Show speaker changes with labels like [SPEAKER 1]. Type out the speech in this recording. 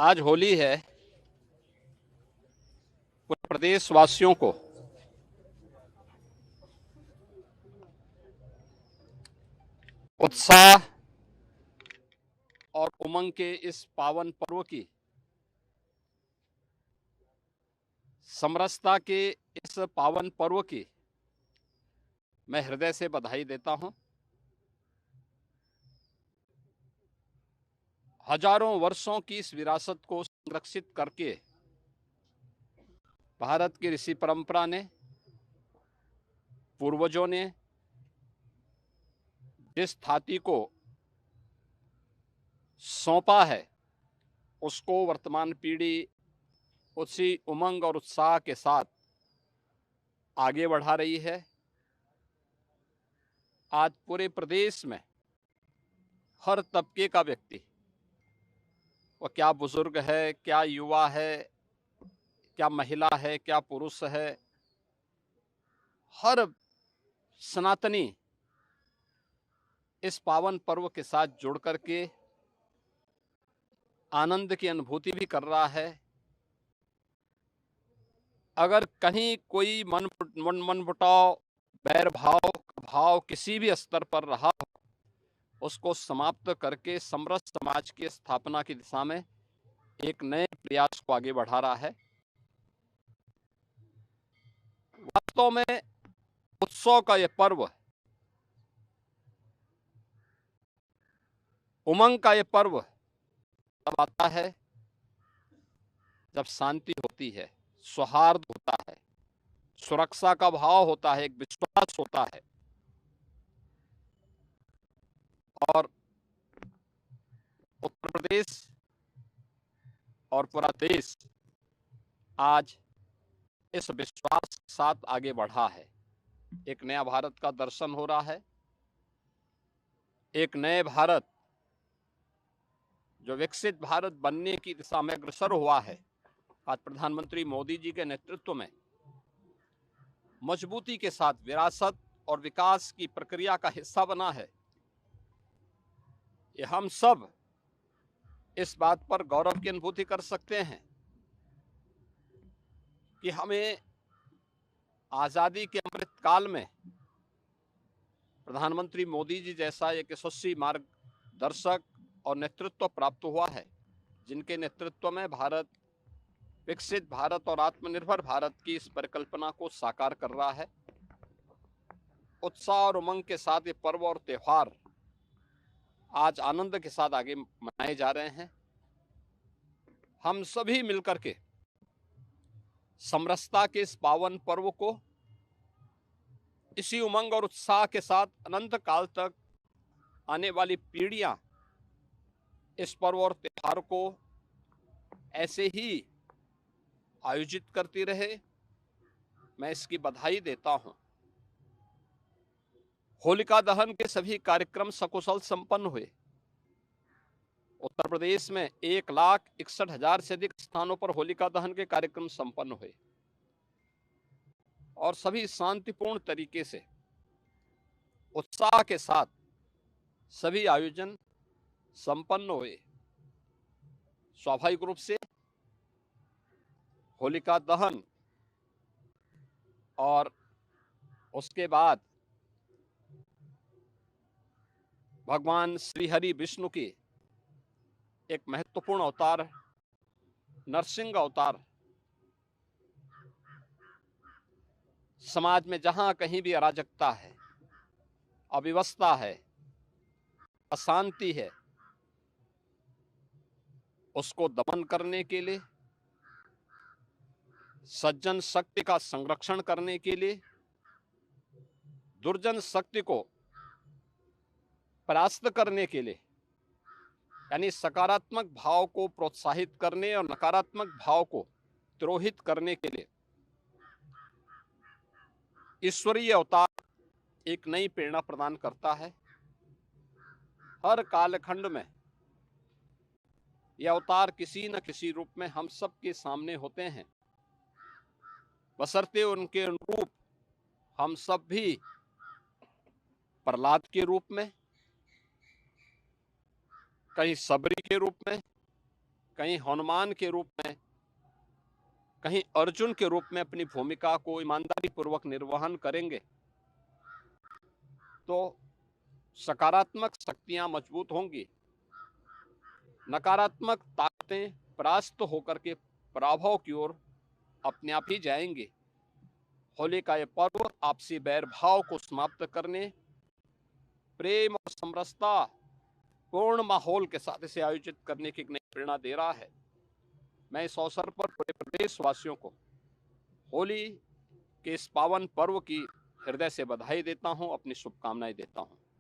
[SPEAKER 1] आज होली है। पूरे प्रदेश वासियों को उत्साह और उमंग के इस पावन पर्व की, समरसता के इस पावन पर्व की मैं हृदय से बधाई देता हूं। हजारों वर्षों की इस विरासत को संरक्षित करके भारत की ऋषि परंपरा ने, पूर्वजों ने जिस थाती को सौंपा है, उसको वर्तमान पीढ़ी उसी उमंग और उत्साह के साथ आगे बढ़ा रही है। आज पूरे प्रदेश में हर तबके का व्यक्ति, वह क्या बुजुर्ग है, क्या युवा है, क्या महिला है, क्या पुरुष है, हर सनातनी इस पावन पर्व के साथ जुड़ करके आनंद की अनुभूति भी कर रहा है। अगर कहीं कोई मनमुटाव, बैर भाव किसी भी स्तर पर रहा हो, उसको समाप्त करके समरस समाज की स्थापना की दिशा में एक नए प्रयास को आगे बढ़ा रहा है। वास्तव में उत्सव का यह पर्व, उमंग का यह पर्व तब आता है जब शांति होती है, सौहार्द होता है, सुरक्षा का भाव होता है, एक विश्वास होता है। और उत्तर प्रदेश और पूरा देश आज इस विश्वास के साथ आगे बढ़ा है। एक नया भारत का दर्शन हो रहा है। एक नए भारत, जो विकसित भारत बनने की दिशा में अग्रसर हुआ है, आज प्रधानमंत्री मोदी जी के नेतृत्व में मजबूती के साथ विरासत और विकास की प्रक्रिया का हिस्सा बना है। ये हम सब इस बात पर गौरव की अनुभूति कर सकते हैं कि हमें आजादी के अमृत काल में प्रधानमंत्री मोदी जी जैसा एक यशस्वी मार्गदर्शक और नेतृत्व प्राप्त हुआ है, जिनके नेतृत्व में भारत विकसित भारत और आत्मनिर्भर भारत की इस परिकल्पना को साकार कर रहा है। उत्साह और उमंग के साथ ये पर्व और त्योहार आज आनंद के साथ आगे मनाए जा रहे हैं। हम सभी मिलकर के समरसता के इस पावन पर्व को इसी उमंग और उत्साह के साथ अनंत काल तक आने वाली पीढ़ियां इस पर्व और त्योहार को ऐसे ही आयोजित करती रहे, मैं इसकी बधाई देता हूं। होलिका दहन के सभी कार्यक्रम सकुशल संपन्न हुए। उत्तर प्रदेश में 1,61,000 से अधिक स्थानों पर होलिका दहन के कार्यक्रम संपन्न हुए और सभी शांतिपूर्ण तरीके से, उत्साह के साथ सभी आयोजन संपन्न हुए। स्वाभाविक रूप से होलिका दहन और उसके बाद भगवान श्री हरि विष्णु की एक महत्वपूर्ण अवतार, नरसिंह अवतार, समाज में जहां कहीं भी अराजकता है, अव्यवस्था है, अशांति है, उसको दमन करने के लिए, सज्जन शक्ति का संरक्षण करने के लिए, दुर्जन शक्ति को परास्त करने के लिए, यानी सकारात्मक भाव को प्रोत्साहित करने और नकारात्मक भाव को तिरोहित करने के लिए ईश्वरीय अवतार एक नई प्रेरणा प्रदान करता है। हर कालखंड में यह अवतार किसी न किसी रूप में हम सब के सामने होते हैं, बशर्ते उनके अनुरूप हम सब भी प्रहलाद के रूप में, कहीं सबरी के रूप में, कहीं हनुमान के रूप में, कहीं अर्जुन के रूप में अपनी भूमिका को ईमानदारी पूर्वक निर्वहन करेंगे तो सकारात्मक शक्तियां मजबूत होंगी, नकारात्मक ताकतें परास्त होकर के पराभव की ओर अपने आप ही जाएंगे। होली का यह पर्व आपसी बैर भाव को समाप्त करने, प्रेम और समरसता पूर्ण माहौल के साथ इसे आयोजित करने की एक नई प्रेरणा दे रहा है। मैं इस अवसर पर पूरे प्रदेशवासियों को होली के इस पावन पर्व की हृदय से बधाई देता हूं, अपनी शुभकामनाएं देता हूं।